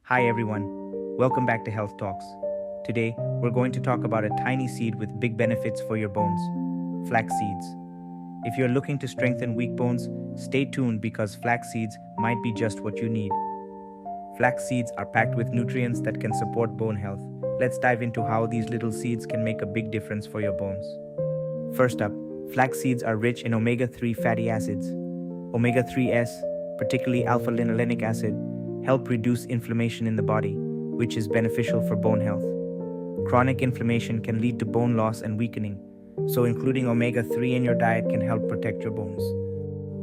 Hi everyone, welcome back to Health Talks. Today, we're going to talk about a tiny seed with big benefits for your bones, flax seeds. If you're looking to strengthen weak bones, stay tuned because flax seeds might be just what you need. Flax seeds are packed with nutrients that can support bone health. Let's dive into how these little seeds can make a big difference for your bones. First up, flax seeds are rich in omega-3 fatty acids. Omega-3s, particularly alpha-linolenic acid, help reduce inflammation in the body, which is beneficial for bone health. Chronic inflammation can lead to bone loss and weakening, so including omega-3 in your diet can help protect your bones.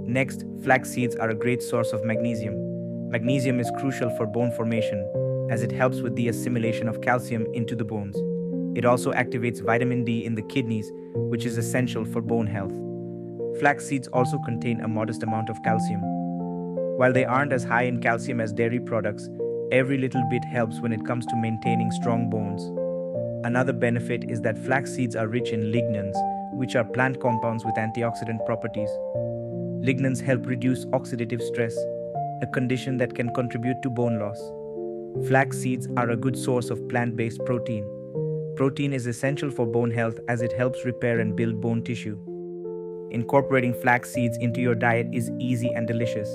Next, flax seeds are a great source of magnesium. Magnesium is crucial for bone formation as it helps with the assimilation of calcium into the bones. It also activates vitamin D in the kidneys, which is essential for bone health. Flax seeds also contain a modest amount of calcium. While they aren't as high in calcium as dairy products, every little bit helps when it comes to maintaining strong bones. Another benefit is that flax seeds are rich in lignans, which are plant compounds with antioxidant properties. Lignans help reduce oxidative stress, a condition that can contribute to bone loss. Flax seeds are a good source of plant-based protein. Protein is essential for bone health as it helps repair and build bone tissue. Incorporating flax seeds into your diet is easy and delicious.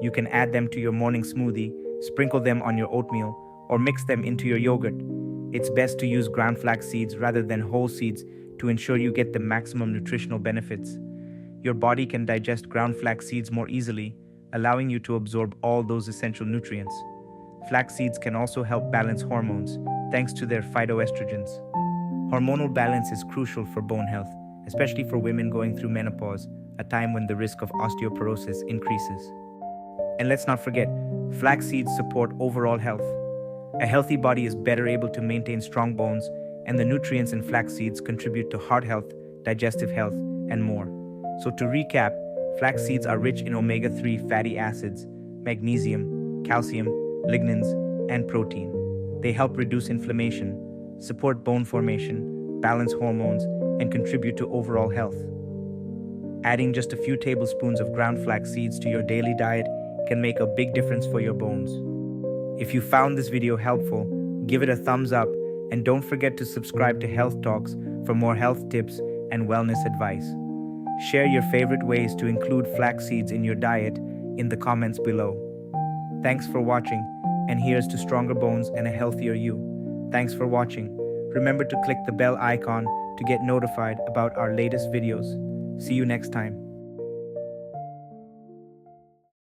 You can add them to your morning smoothie, sprinkle them on your oatmeal, or mix them into your yogurt. It's best to use ground flax seeds rather than whole seeds to ensure you get the maximum nutritional benefits. Your body can digest ground flax seeds more easily, allowing you to absorb all those essential nutrients. Flax seeds can also help balance hormones, thanks to their phytoestrogens. Hormonal balance is crucial for bone health, especially for women going through menopause, a time when the risk of osteoporosis increases. And let's not forget, flax seeds support overall health. A healthy body is better able to maintain strong bones, and the nutrients in flax seeds contribute to heart health, digestive health, and more. So to recap, flax seeds are rich in omega-3 fatty acids, magnesium, calcium, lignans, and protein. They help reduce inflammation, support bone formation, balance hormones, and contribute to overall health. Adding just a few tablespoons of ground flax seeds to your daily diet can make a big difference for your bones. If you found this video helpful, give it a thumbs up and don't forget to subscribe to Health Talks for more health tips and wellness advice. Share your favorite ways to include flax seeds in your diet in the comments below. Thanks for watching, and here's to stronger bones and a healthier you. Thanks for watching. Remember to click the bell icon to get notified about our latest videos. See you next time.